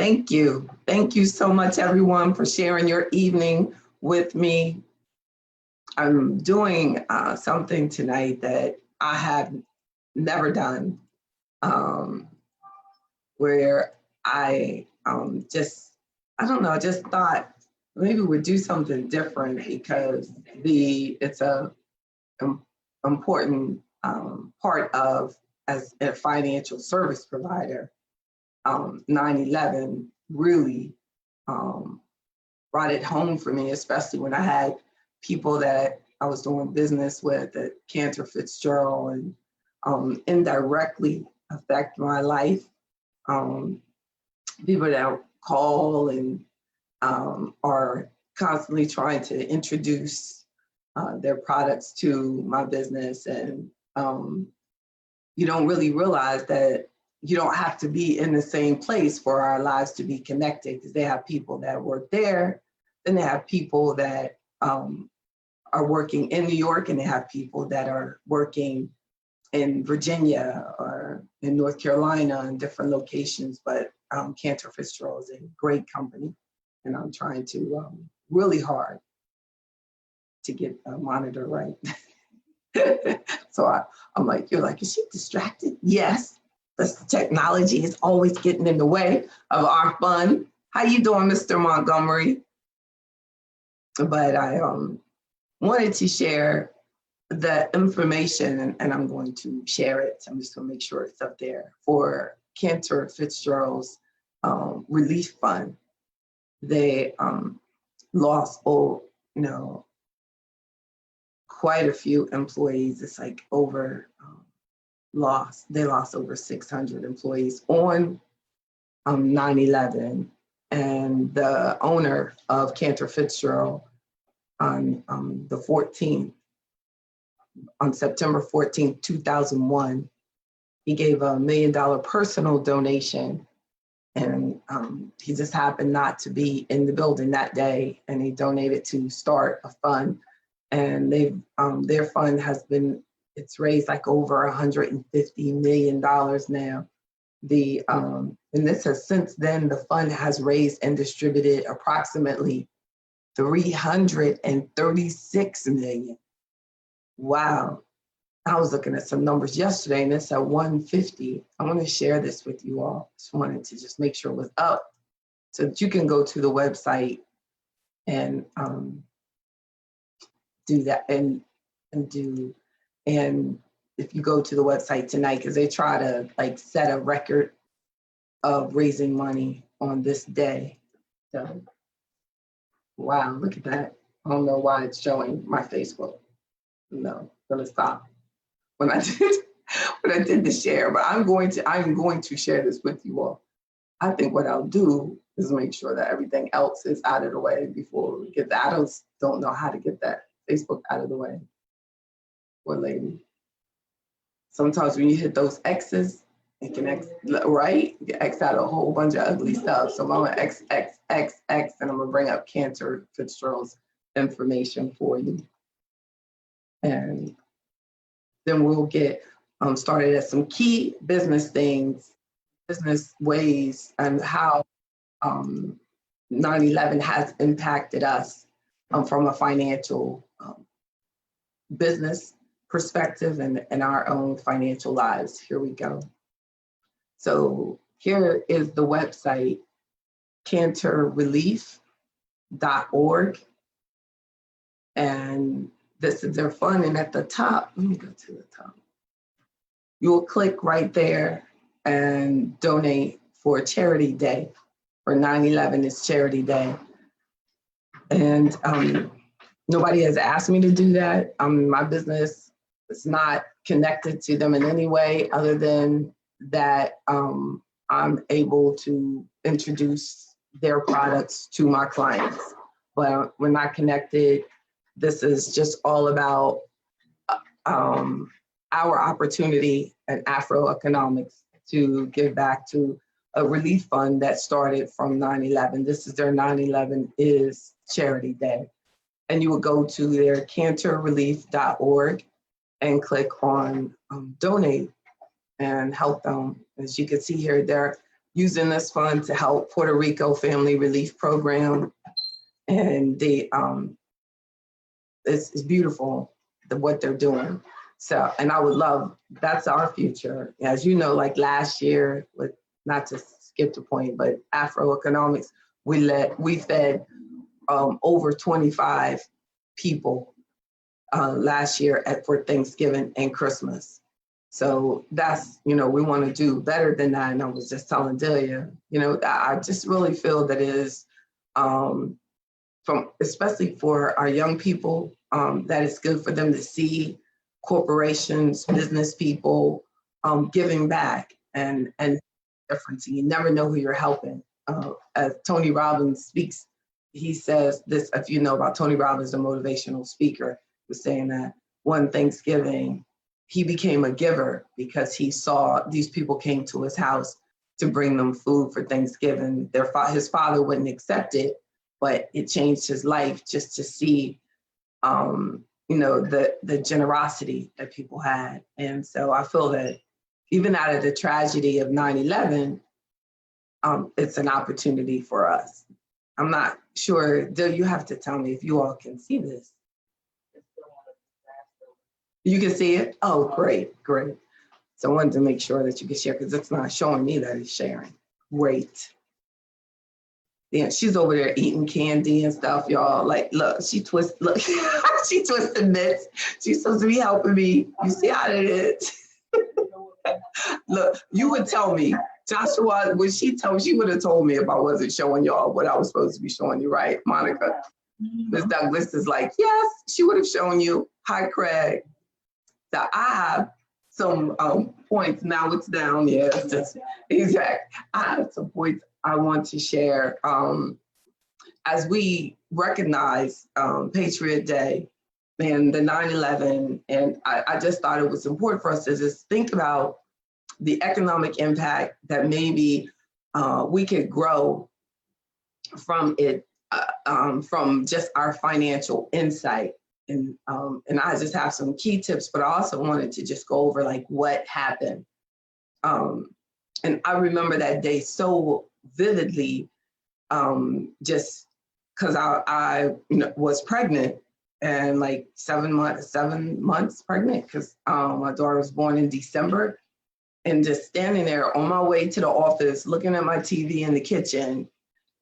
Thank you. Thank you so much, everyone, for sharing your evening with me. I'm doing something tonight that I have never done, where I I don't know, I just thought maybe we'd do something different because it's a important part of as a financial service provider. 9/11 really brought it home for me, especially when I had people that I was doing business with at Cantor Fitzgerald and indirectly affect my life. People that call and are constantly trying to introduce their products to my business, and you don't really realize that you don't have to be in the same place for our lives to be connected, because they have people that work there, then they have people that are working in New York, and they have people that are working in Virginia or in North Carolina in different locations. But Cantor Fitzgerald is a great company, and I'm trying to really hard to get the monitor right. So I'm like, you're like, is she distracted? Yes. This technology is always getting in the way of our fun. How you doing, Mr. Montgomery? But I wanted to share the information, and I'm going to share it. I'm just going to make sure it's up there for Cantor Fitzgerald's relief fund. They lost, quite a few employees. It's like they lost over 600 employees on 9/11. And the owner of Cantor Fitzgerald on September 14th, 2001, he gave $1 million personal donation. And he just happened not to be in the building that day, and he donated to start a fund. And their fund it's raised like over $150 million now. And this has since then, the fund has raised and distributed approximately $336 million. Wow. I was looking at some numbers yesterday, and it's at 150. I want to share this with you all. Just wanted to just make sure it was up so that you can go to the website and do that and if you go to the website tonight, because they try to like set a record of raising money on this day. So wow, look at that. I don't know why it's showing my Facebook. No, gonna stop when I did the share, but I'm going to share this with you all. I think what I'll do is make sure that everything else is out of the way before we get that. I don't know how to get that Facebook out of the way. Poor lady. Sometimes when you hit those X's, it can X, right? You X out a whole bunch of ugly stuff. So I'm gonna X, and I'm gonna bring up Cantor Fitzgerald's information for you. And then we'll get started at some key business ways, and how 9/11 has impacted us from a financial business perspective and our own financial lives. Here we go. So here is the website, cantorrelief.org. And this is their fund. And at the top, let me go to the top. You will click right there and donate for Charity Day. For 9/11 is Charity Day. And nobody has asked me to do that. My business is not connected to them in any way other than that I'm able to introduce their products to my clients. But we're not connected. This is just all about our opportunity at AfroEconomics to give back to a relief fund that started from 9/11. This is their 9/11 is Charity Day. And you will go to their cantorrelief.org and click on donate and help them. As you can see here, using this fund to help Puerto Rico Family Relief Program. And it's beautiful, what they're doing. So, and I would love, that's our future. As you know, like last year, with, not to skip the point, but AfroEconomics, we fed over 25 people last year for Thanksgiving and Christmas. So that's, we want to do better than that. And I was just telling Delia, I just really feel that it is, especially for our young people, that it's good for them to see corporations, business people giving back and difference. You never know who you're helping. As Tony Robbins speaks, he says this, if you know about Tony Robbins, the motivational speaker, was saying that one Thanksgiving, he became a giver because he saw these people came to his house to bring them food for Thanksgiving. His father wouldn't accept it, but it changed his life just to see, the generosity that people had. And so I feel that even out of the tragedy of 9/11, it's an opportunity for us. I'm not sure, Dill, you have to tell me if you all can see this. You can see it? Oh, great. So I wanted to make sure that you can share because it's not showing me that it's sharing. Great. Yeah, she's over there eating candy and stuff, y'all. Like, look, she twisted mitts. She's supposed to be helping me. You see how it is? Look, you would tell me, Joshua, when she would have told me if I wasn't showing y'all what I was supposed to be showing you, right, Monica? Ms. Douglas is like, yes, she would have shown you. Hi, Craig. So I have some points. Now it's down. Yeah, it's just exact. I have some points I want to share as we recognize Patriot Day and the 9/11. And I just thought it was important for us to just think about the economic impact that maybe we could grow from it, from just our financial insight. And I just have some key tips, but I also wanted to just go over like what happened. And I remember that day so vividly, just because I was pregnant and like 7 months pregnant because my daughter was born in December, and just standing there on my way to the office, looking at my TV in the kitchen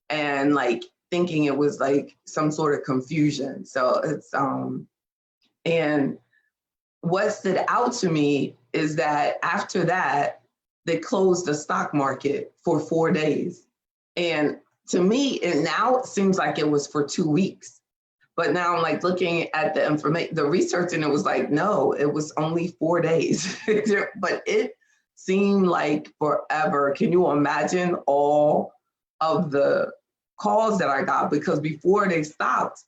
and like thinking it was like some sort of confusion. So it's, and what stood out to me is that after that, they closed the stock market for 4 days. And to me, it now seems like it was for 2 weeks. But now I'm like looking at the information, the research, and it was like, no, it was only 4 days. But it seemed like forever. Can you imagine all of the calls that I got? Because before they stopped,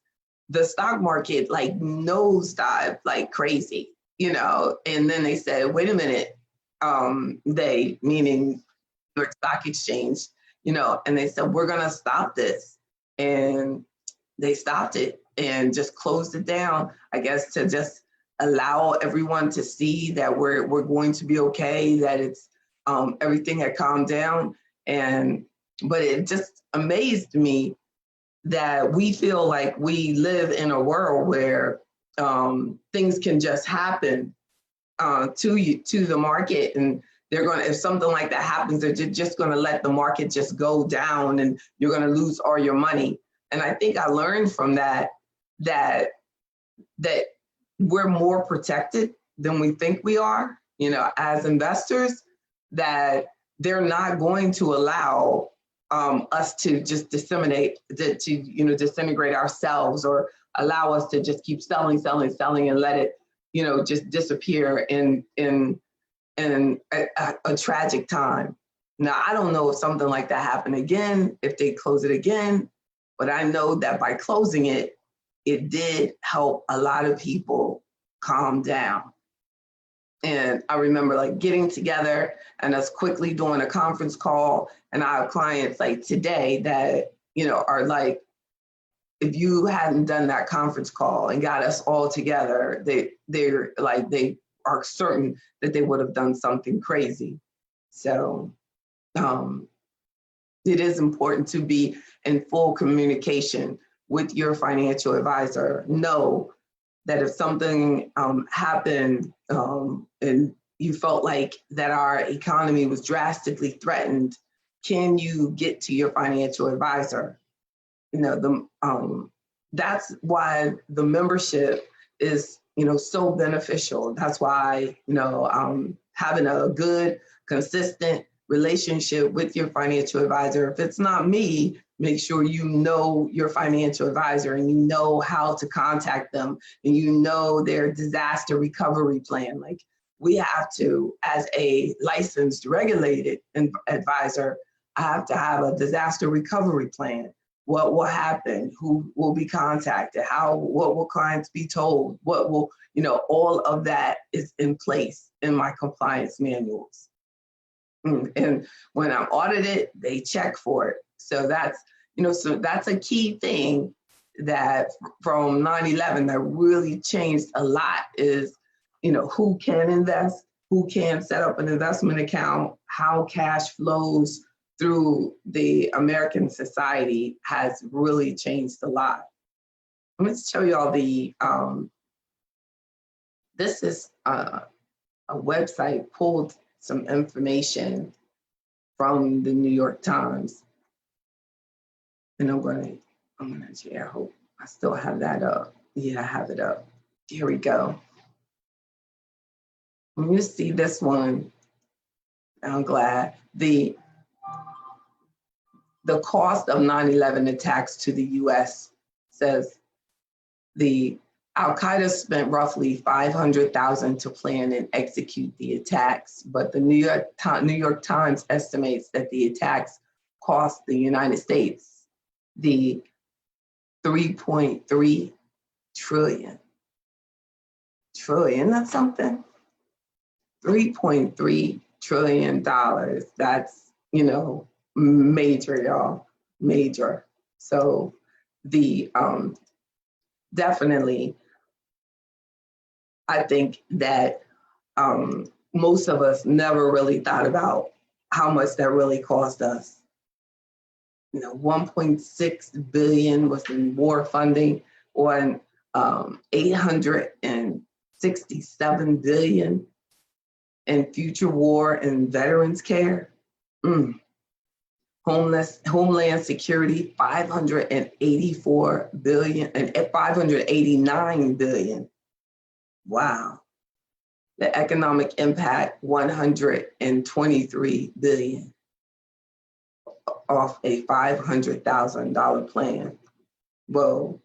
the stock market like nosedived like crazy, and then they said, wait a minute, they, meaning New York Stock Exchange, and they said, we're gonna stop this. And they stopped it and just closed it down, I guess, to just allow everyone to see that we're going to be okay, that it's everything had calmed down. But it just amazed me that we feel like we live in a world where things can just happen to the market, and they're going to, if something like that happens, they're just going to let the market just go down and you're going to lose all your money. And I think I learned from that we're more protected than we think we are, as investors, that they're not going to allow us to just disintegrate ourselves, or allow us to just keep selling and let it, just disappear in a tragic time. Now, I don't know if something like that happened again, if they close it again, but I know that by closing it, it did help a lot of people calm down. And I remember like getting together and us quickly doing a conference call, and I have clients like today that, are like, if you hadn't done that conference call and got us all together, they are certain that they would have done something crazy. So it is important to be in full communication with your financial advisor. Know that if something happened and you felt like that our economy was drastically threatened, can you get to your financial advisor? You know, that's why the membership is, you know, so beneficial. That's why, you know, having a good, consistent relationship with your financial advisor. If it's not me, make sure you know your financial advisor and you know how to contact them and you know their disaster recovery plan. Like, we have to, as a licensed, regulated advisor, I have to have a disaster recovery plan. What will happen? Who will be contacted? What will clients be told? What will, you know, all of that is in place in my compliance manuals. And when I'm audited, they check for it. So that's, you know, so that's a key thing that from 9/11 that really changed a lot is, you know, who can invest, who can set up an investment account, how cash flows through the American society has really changed a lot. Let me show you all the, this is a website pulled some information from the New York Times. And I'm gonna share, I hope I still have that up. Yeah, I have it up. Here we go. When you see this one, I'm glad. The cost of 9/11 attacks to the US says the Al-Qaeda spent roughly $500,000 to plan and execute the attacks, but the New York Times estimates that the attacks cost the United States the 3.3 trillion. Trillion, that's something. $3.3 trillion. That's, you know, major, y'all, major. So the definitely, I think that most of us never really thought about how much that really cost us. You know, 1.6 billion was in war funding, on 867 billion in future war and veterans care. Homeland Security, 584 billion and 589 billion. Wow. The economic impact, 123 billion off a $500,000 plan. Whoa.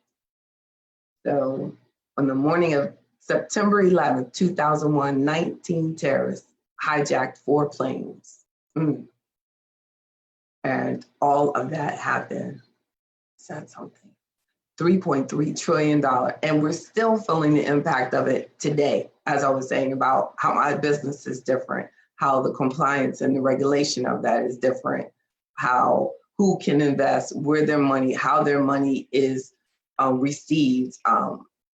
So on the morning of September 11th, 2001, 19 terrorists hijacked 4 planes. And all of that happened. Said something. $3.3 trillion. And we're still feeling the impact of it today, as I was saying about how my business is different, how the compliance and the regulation of that is different, who can invest, where their money, how their money is received.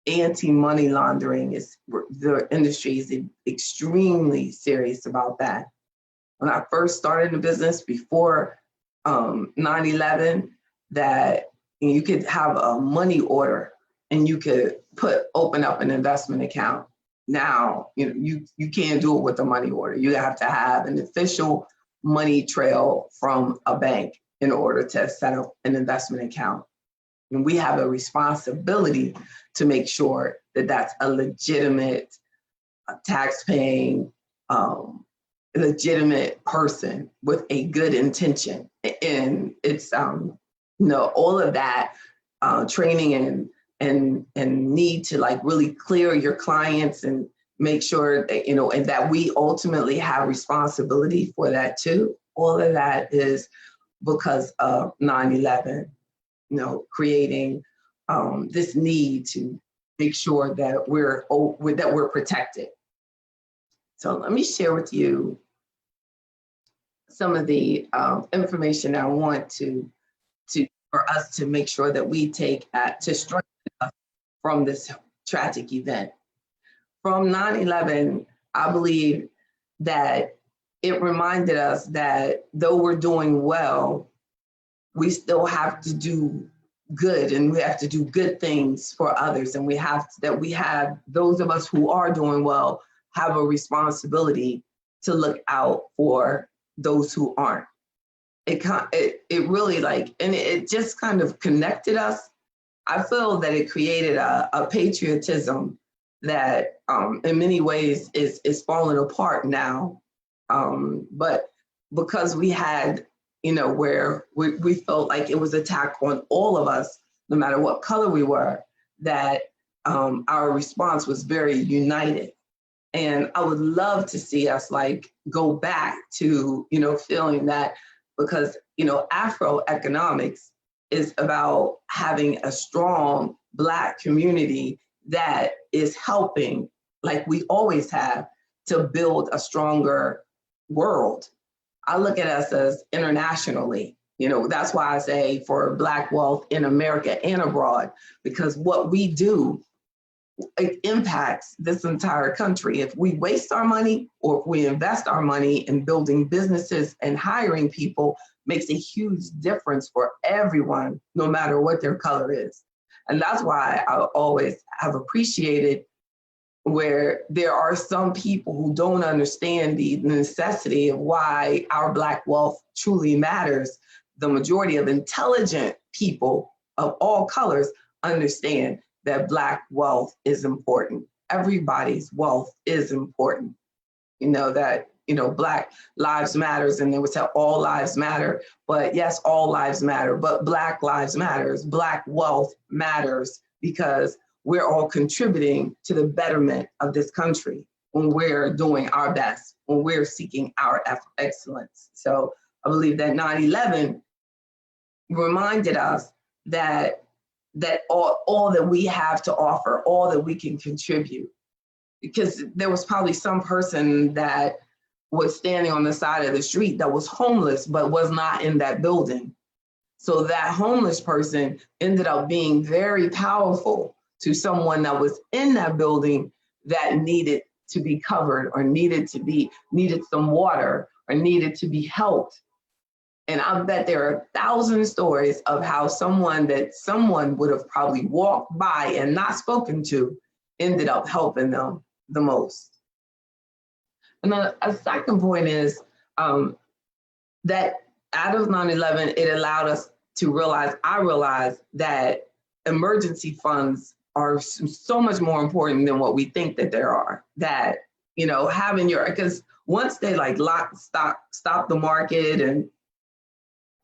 Anti-money laundering the industry is extremely serious about that. When I first started the business before 9/11, that you could have a money order and you could open up an investment account. Now, you know, you can't do it with a money order. You have to have an official money trail from a bank in order to set up an investment account. And we have a responsibility to make sure that that's a legitimate, tax-paying, legitimate person with a good intention. And it's, you know, all of that training and need to like really clear your clients and make sure that, you know, and that we ultimately have responsibility for that too. All of that is because of 9/11, you know, creating this need to make sure that we're protected. So let me share with you some of the information I want for us to make sure that we take to strengthen us from this tragic event. From 9/11, I believe that it reminded us that though we're doing well, we still have to do good, and we have to do good things for others. And we have those of us who are doing well have a responsibility to look out for those who aren't. It really and it just kind of connected us. I feel that it created a patriotism that in many ways is falling apart now. But because we had, where we felt like it was an attack on all of us, no matter what color we were, that our response was very united. And I would love to see us go back to, feeling that, because, AfroEconomics is about having a strong Black community that is helping, like we always have, to build a stronger world. I look at us as internationally, that's why I say for Black wealth in America and abroad, because what we do, it impacts this entire country. If we waste our money or if we invest our money in building businesses and hiring people, makes a huge difference for everyone, no matter what their color is. And that's why I always have appreciated where there are some people who don't understand the necessity of why our Black wealth truly matters. The majority of intelligent people of all colors understand that Black wealth is important. Everybody's wealth is important. Black lives matters, and they would say all lives matter. But yes, all lives matter, but Black lives matters. Black wealth matters because we're all contributing to the betterment of this country when we're doing our best, when we're seeking our excellence. So I believe that 9/11 reminded us that all that we have to offer, all that we can contribute, because there was probably some person that was standing on the side of the street that was homeless, but was not in that building. So that homeless person ended up being very powerful to someone that was in that building that needed to be covered or needed some water or needed to be helped. And I bet there are 1,000 stories of how someone would have probably walked by and not spoken to ended up helping them the most. And then a second point is that out of 9/11, it allowed us to realize that emergency funds are so much more important than what we think that there are. That, having because once they stop the market and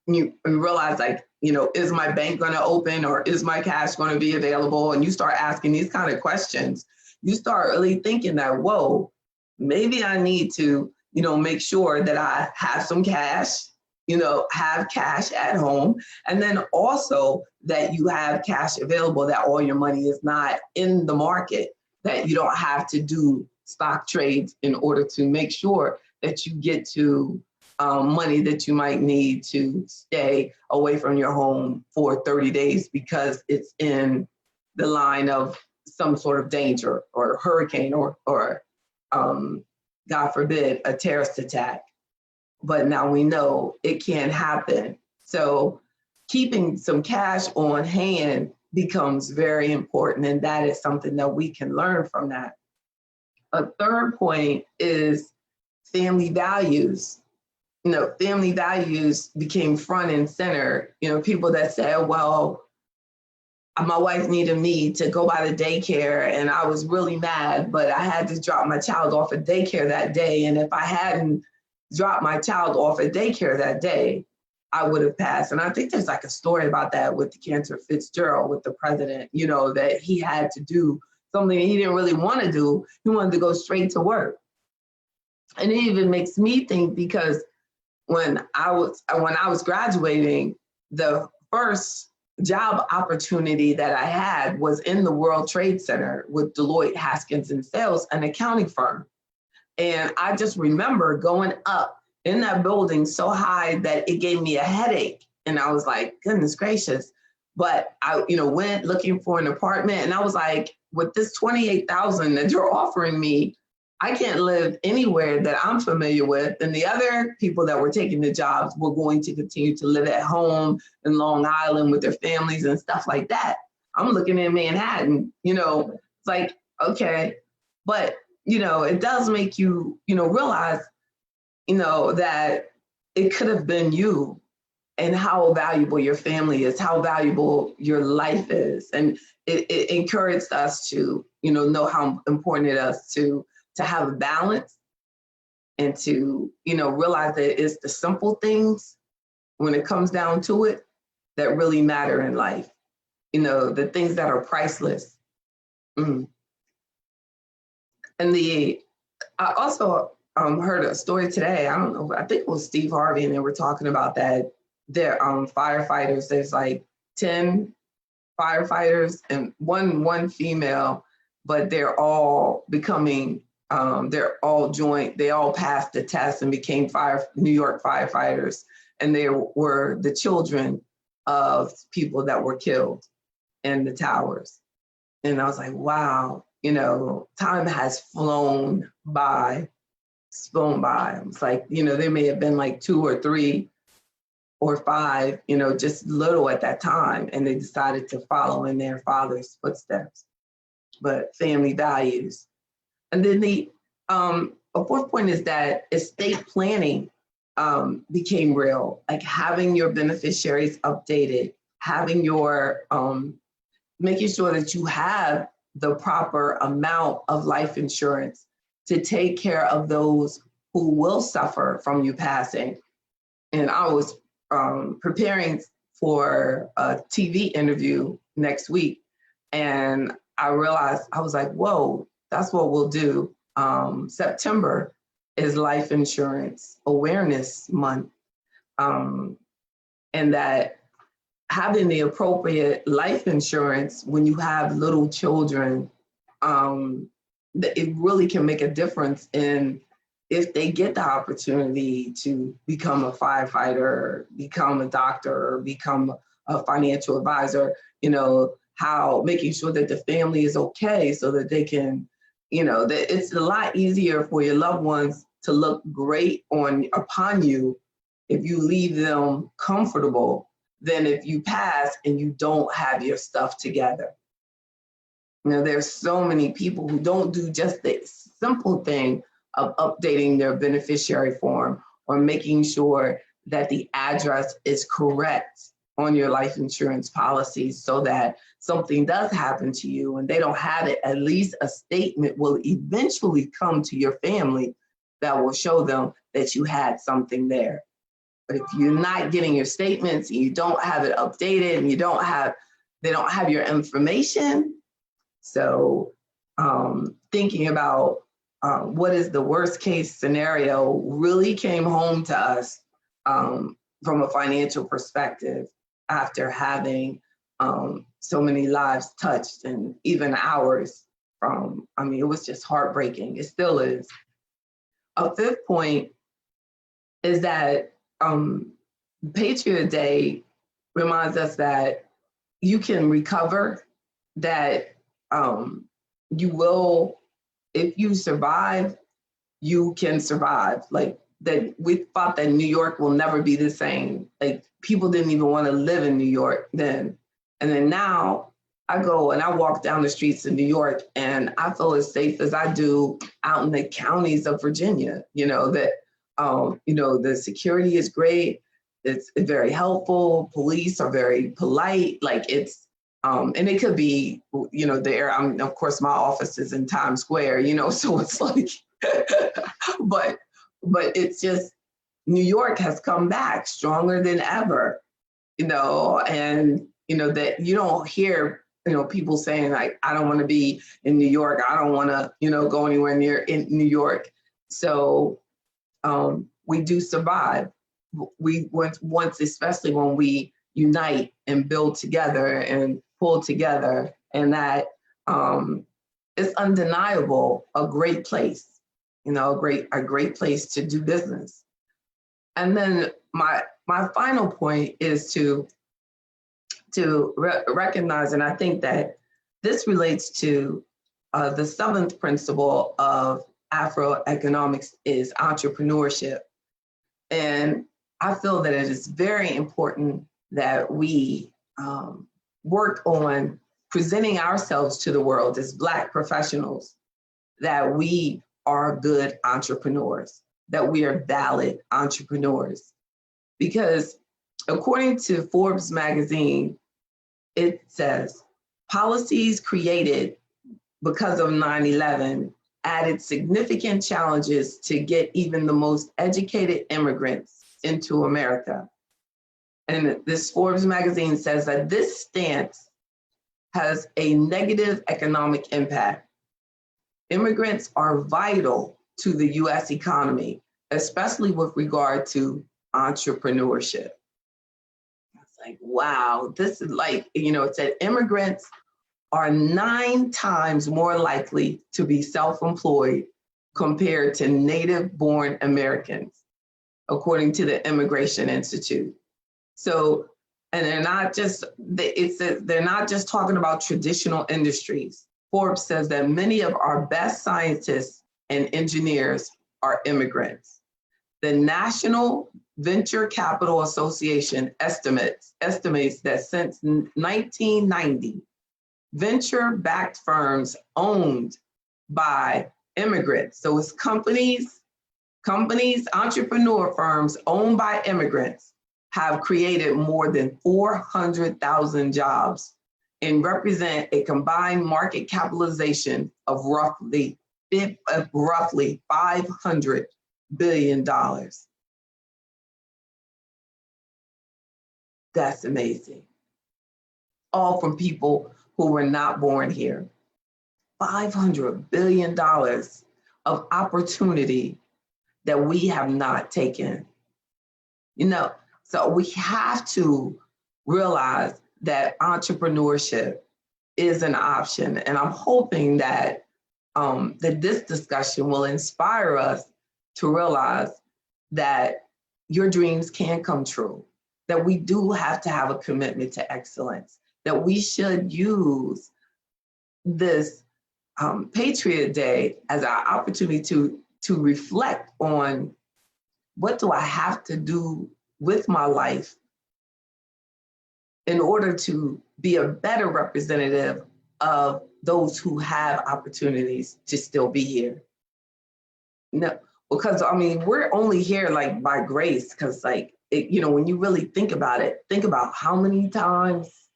you realize is my bank going to open or is my cash going to be available? And you start asking these kind of questions, you start really thinking that, whoa, maybe I need to, make sure that I have some cash, have cash at home. And then also that you have cash available, that all your money is not in the market, that you don't have to do stock trades in order to make sure that you get to money that you might need to stay away from your home for 30 days because it's in the line of some sort of danger or hurricane or God forbid, a terrorist attack. But now we know it can happen. So keeping some cash on hand becomes very important, and that is something that we can learn from that. A third point is family values. Family values became front and center. People that say, well, my wife needed me to go by the daycare and I was really mad, but I had to drop my child off at daycare that day. And if I hadn't dropped my child off at daycare that day, I would have passed. And I think there's a story about that with the Cantor Fitzgerald, with the president, that he had to do something he didn't really want to do. He wanted to go straight to work. And it even makes me think, because when I was graduating, the first job opportunity that I had was in the World Trade Center with Deloitte Haskins and Sales, an accounting firm. And I just remember going up in that building so high that it gave me a headache. And I was like, goodness gracious. But I, went looking for an apartment, and I was like, with this $28,000 that you're offering me, I can't live anywhere that I'm familiar with. And the other people that were taking the jobs were going to continue to live at home in Long Island with their families and stuff like that. I'm looking in Manhattan, it's like, okay, but, it does make you, realize, that it could have been you and how valuable your family is, how valuable your life is. And it encouraged us to, know how important it is to have a balance and to, realize that it's the simple things when it comes down to it that really matter in life. The things that are priceless. Mm. And I also heard a story today. I don't know, I think it was Steve Harvey, and they were talking about that there firefighters, there's like 10 firefighters and one female, but they're all becoming, they all passed the test and became New York firefighters. And they were the children of people that were killed in the towers. And I was like, wow, time has flown by. It's like, there may have been like 2 or 3 or 5, just little at that time. And they decided to follow in their father's footsteps, but family values. And then a fourth point is that estate planning became real, like having your beneficiaries updated, having your, making sure that you have the proper amount of life insurance to take care of those who will suffer from you passing. And I was preparing for a TV interview next week, and I realized, I was like, whoa, that's what we'll do. September is Life Insurance Awareness Month. And that having the appropriate life insurance when you have little children, it really can make a difference in if they get the opportunity to become a firefighter, become a doctor, or become a financial advisor, how making sure that the family is okay so that they can, that it's a lot easier for your loved ones to look great upon you if you leave them comfortable than if you pass and you don't have your stuff together. There's so many people who don't do just the simple thing of updating their beneficiary form or making sure that the address is correct on your life insurance policy so that something does happen to you and they don't have it, at least a statement will eventually come to your family that will show them that you had something there. But if you're not getting your statements and you don't have it updated and they don't have your information. So thinking about what is the worst case scenario really came home to us from a financial perspective after having so many lives touched and even ours it was just heartbreaking. It still is. A fifth point is that Patriot Day reminds us that you can recover, that you will, if you survive, you can survive. Like that, we thought that New York will never be the same. Like people didn't even want to live in New York then. And then now I go and I walk down the streets of New York and I feel as safe as I do out in the counties of Virginia, that, the security is great. It's very helpful. Police are very polite. Like it's, and it could be, there. Of course, my office is in Times Square, so it's like, but it's just New York has come back stronger than ever, and that you don't hear, people saying like, I don't want to be in New York. I don't want to, go anywhere near in New York. So we do survive. We once, especially when we unite and build together and pull together, and that it's undeniable a great place, a great place to do business. And then my final point is to recognize, and I think that this relates to the seventh principle of AfroEconomics is entrepreneurship. And I feel that it is very important that we work on presenting ourselves to the world as Black professionals, that we are good entrepreneurs, that we are valid entrepreneurs. Because according to Forbes magazine, it says, policies created because of 9/11 added significant challenges to get even the most educated immigrants into America. And this Forbes magazine says that this stance has a negative economic impact. Immigrants are vital to the US economy, especially with regard to entrepreneurship. It's like, wow, this is like, it said immigrants are 9 times more likely to be self-employed compared to native-born Americans, according to the Immigration Institute. So, and they're not just talking about traditional industries. Forbes says that many of our best scientists and engineers are immigrants. The National Venture Capital Association estimates that since 1990, venture-backed firms owned by immigrants, so it's companies, entrepreneur firms owned by immigrants, have created more than 400,000 jobs and represent a combined market capitalization of roughly $500 billion. That's amazing. All from people who were not born here. $500 billion of opportunity that we have not taken. So we have to realize that entrepreneurship is an option. And I'm hoping that, that this discussion will inspire us to realize that your dreams can come true, that we do have to have a commitment to excellence, that we should use this Patriot Day as our opportunity to reflect on what do I have to do with my life in order to be a better representative of those who have opportunities to still be here. No, because we're only here like by grace, because when you really think about it, think about how many times,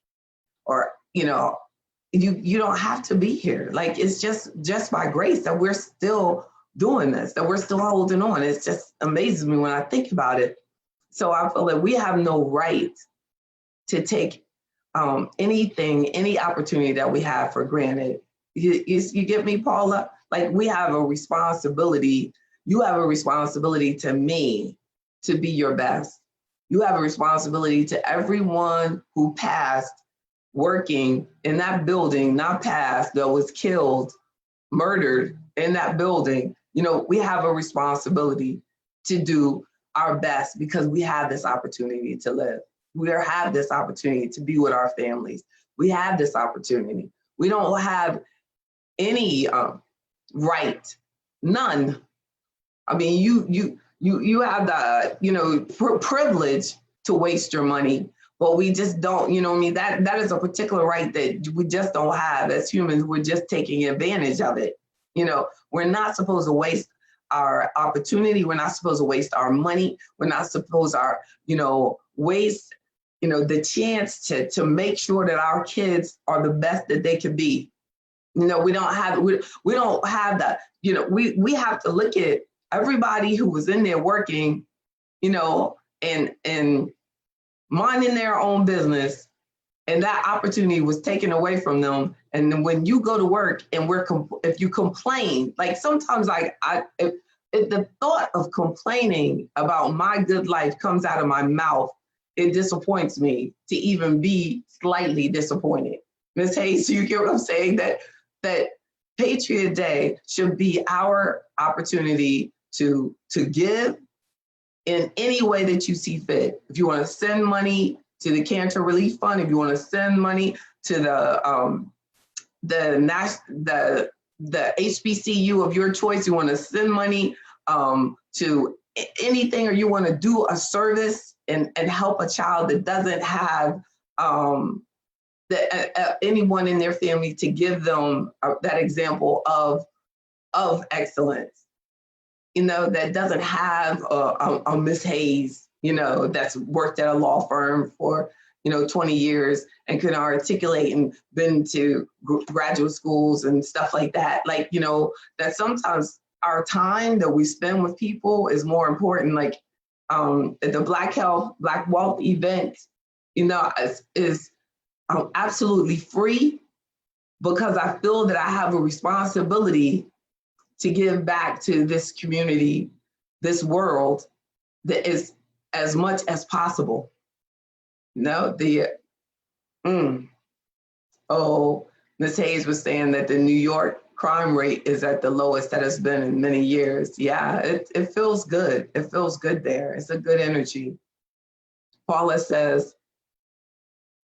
or you don't have to be here. Like, it's just by grace that we're still doing this, that we're still holding on. It just amazes me when I think about it. So I feel that we have no right to take any opportunity that we have for granted. You get me, Paula? Like, we have a responsibility. You have a responsibility to me to be your best. You have a responsibility to everyone who passed working in that building, not passed, that was killed, murdered in that building. We have a responsibility to do our best because we have this opportunity to live. We have this opportunity to be with our families. We have this opportunity. We don't have any right, none. You have the privilege to waste your money, but we just don't. That is a particular right that we just don't have as humans. We're just taking advantage of it. We're not supposed to waste our opportunity. We're not supposed to waste our money. We're not supposed to waste the chance to make sure that our kids are the best that they can be. We don't have that. We have to look at everybody who was in there working, and minding their own business, and that opportunity was taken away from them. And then when you go to work and if you complain, like sometimes if the thought of complaining about my good life comes out of my mouth, it disappoints me to even be slightly disappointed. Ms. Hayes, you get what I'm saying? That Patriot Day should be our opportunity to give in any way that you see fit. If you want to send money to the Cancer Relief Fund, if you want to send money to the the HBCU of your choice, you want to send money to anything, or you want to do a service and help a child that doesn't have anyone in their family to give them that example of excellence, that doesn't have a Miss Hayes, that's worked at a law firm for 20 years and can articulate and been to graduate schools and stuff like that. That sometimes our time that we spend with people is more important. The Black Wealth event, is absolutely free, because I feel that I have a responsibility to give back to this community, this world, that is as much as possible. Ms. Hayes was saying that the New York crime rate is at the lowest that it's been in many years. Yeah, it feels good. It feels good there. It's a good energy. Paula says,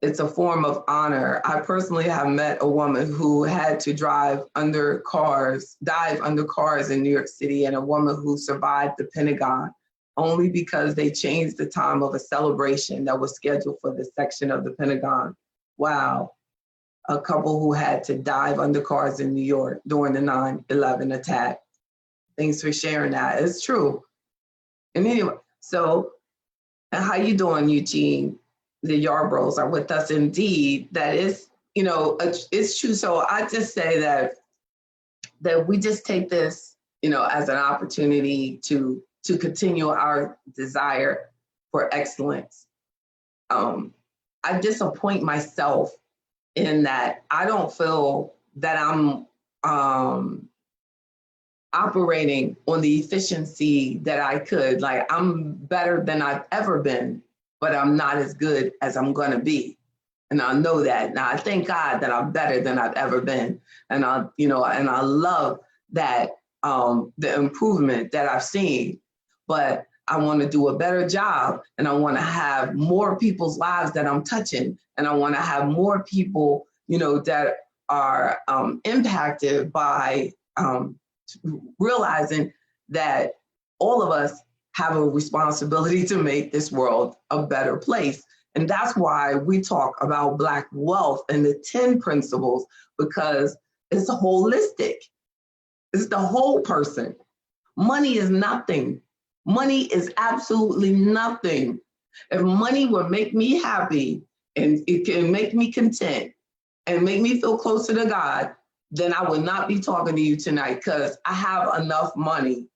it's a form of honor. I personally have met a woman who had to dive under cars in New York City, and a woman who survived the Pentagon only because they changed the time of a celebration that was scheduled for this section of the Pentagon. Wow. A couple who had to dive under cars in New York during the 9/11 attack. Thanks for sharing that. It's true. And anyway, so how you doing, Eugene? The Yarboroughs are with us indeed. That is, it's true. So I just say that we just take this, as an opportunity to continue our desire for excellence. I disappoint myself in that I don't feel that I'm operating on the efficiency that I could. I'm better than I've ever been, but I'm not as good as I'm gonna be. And I know that. Now I thank God that I'm better than I've ever been. And I love that the improvement that I've seen, but I want to do a better job, and I want to have more people's lives that I'm touching, and I want to have more people, that are impacted by realizing that all of us have a responsibility to make this world a better place. And that's why we talk about Black wealth and the 10 principles, because it's holistic. It's the whole person. Money is nothing. Money is absolutely nothing. If money would make me happy and it can make me content and make me feel closer to God, then I would not be talking to you tonight, because I have enough money.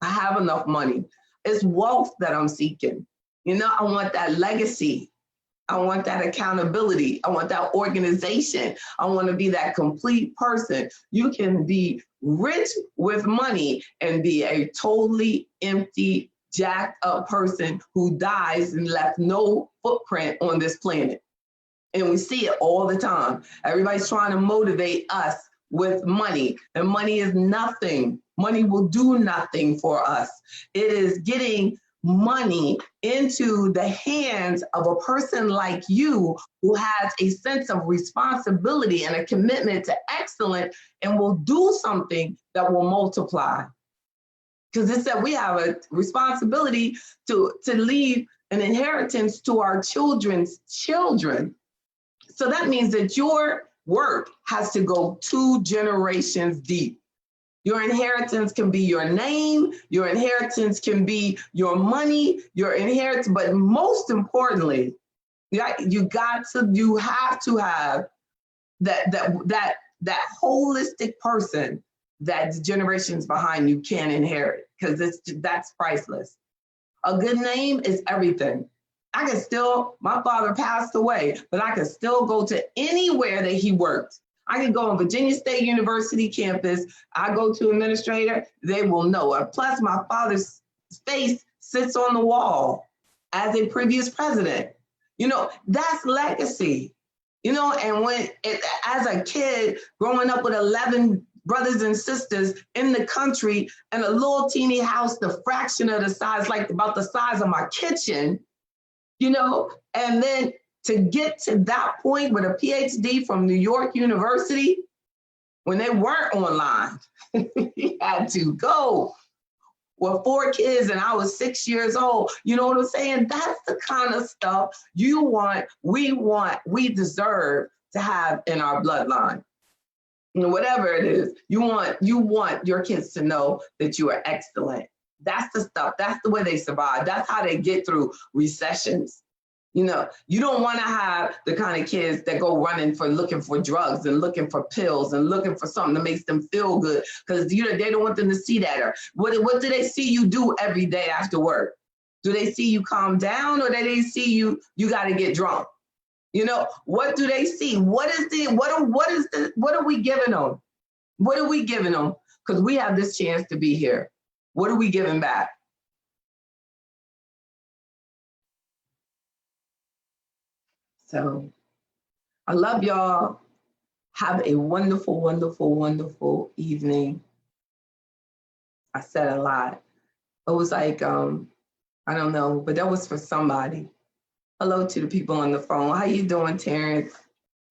I have enough money. It's wealth that I'm seeking. I want that legacy. I want that accountability. I want that organization. I want to be that complete person. You can be rich with money and be a totally empty, jacked up person who dies and left no footprint on this planet. And we see it all the time. Everybody's trying to motivate us with money, and money is nothing. Money will do nothing for us. It is getting money into the hands of a person like you, who has a sense of responsibility and a commitment to excellence, and will do something that will multiply. Because it said we have a responsibility to leave an inheritance to our children's children. So that means that your work has to go 2 generations deep. Your inheritance can be your name, your inheritance can be your money, your inheritance, but most importantly, you have to have that holistic person that the generations behind you can inherit, because that's priceless. A good name is everything. My father passed away, but I could still go to anywhere that he worked. I can go on Virginia State University campus. I go to administrator, they will know it. Plus, my father's face sits on the wall as a previous president. That's legacy. And as a kid growing up with 11 brothers and sisters in the country and a little teeny house, the fraction of the size, about the size of my kitchen, and then to get to that point with a PhD from New York University, when they weren't online. He had to go with 4 kids and I was 6 years old. You know what I'm saying? That's the kind of stuff we deserve to have in our bloodline. You know, whatever it is, you want your kids to know that you are excellent. That's the stuff. That's the way they survive. That's how they get through recessions. You know, you don't want to have the kind of kids that go running for looking for drugs and looking for pills and looking for something that makes them feel good, because they don't want them to see that. Or what do they see you do every day after work? Do they see you calm down, or do they see you got to get drunk? You know, what do they see? What are we giving them? What are we giving them? Because we have this chance to be here. What are we giving back? So I love y'all. Have a wonderful, wonderful, wonderful evening. I said a lot. It was like, I don't know, but that was for somebody. Hello to the people on the phone. How you doing, Terrence?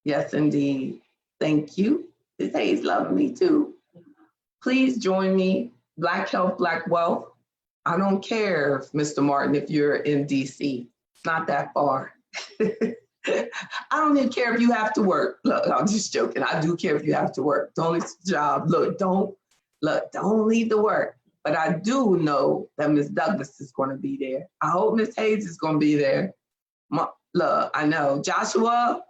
Yes, indeed. Thank you. This Hayes loving me too. Please join me. Black Health, Black Wealth. I don't care, Mr. Martin, if you're in DC. It's not that far. I don't even care if you have to work. Look, I'm just joking. I do care if you have to work. Don't leave the job. Don't leave the work. But I do know that Ms. Douglas is going to be there. I hope Ms. Hayes is going to be there. Look, I know. Joshua,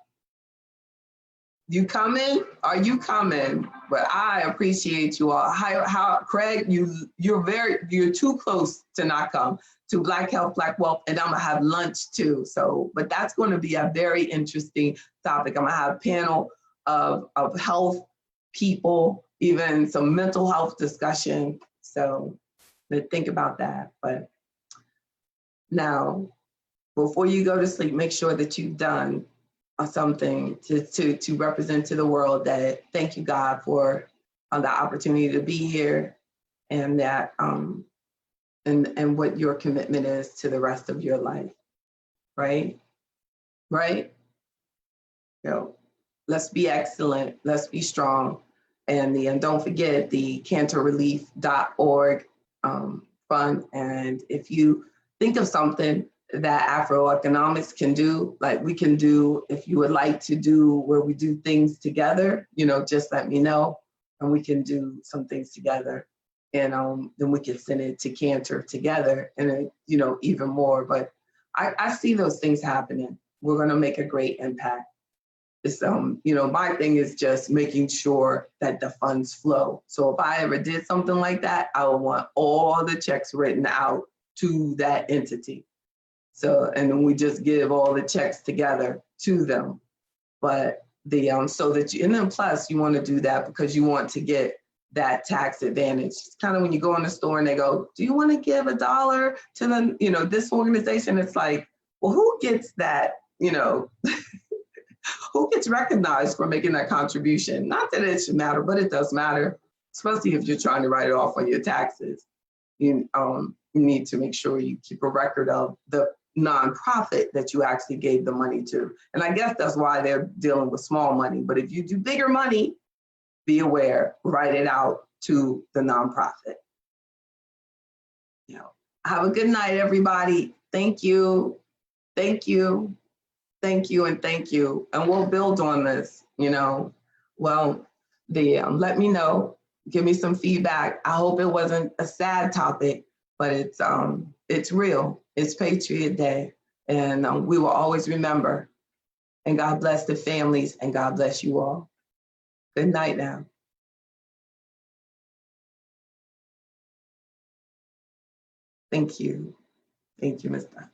you coming? Are you coming? But I appreciate you all. How Craig, you're too close to not come to Black Health, Black Wealth, and I'm gonna have lunch too. So, but that's going to be a very interesting topic. I'm gonna have a panel of health people, even some mental health discussion. So, think about that. But now, before you go to sleep, make sure that you've done something to represent to the world that thank you, God, for the opportunity to be here, and that and what your commitment is to the rest of your life, right? Right? Let's be excellent. Let's be strong. And don't forget the cancerrelief.org fund. And if you think of something that AfroEconomics can do, like we can do, if you would like to do where we do things together, just let me know, and we can do some things together. And then we can send it to Cantor together, and even more. But I see those things happening. We're gonna make a great impact. It's my thing is just making sure that the funds flow. So if I ever did something like that, I would want all the checks written out to that entity. So, and then we just give all the checks together to them. But so that and then plus you want to do that because you want to get that tax advantage. It's kind of when you go in the store and they go, do you want to give $1 to the, this organization? It's like, well, who gets that, who gets recognized for making that contribution? Not that it should matter, but it does matter, especially if you're trying to write it off on your taxes. You need to make sure you keep a record of the nonprofit that you actually gave the money to. And I guess that's why they're dealing with small money. But if you do bigger money, be aware, write it out to the nonprofit. Have a good night, everybody. Thank you. Thank you. Thank you and thank you. And we'll build on this, Well, let me know. Give me some feedback. I hope it wasn't a sad topic, but it's real. It's Patriot Day, and we will always remember. And God bless the families, and God bless you all. Good night now. Thank you. Thank you, Mr.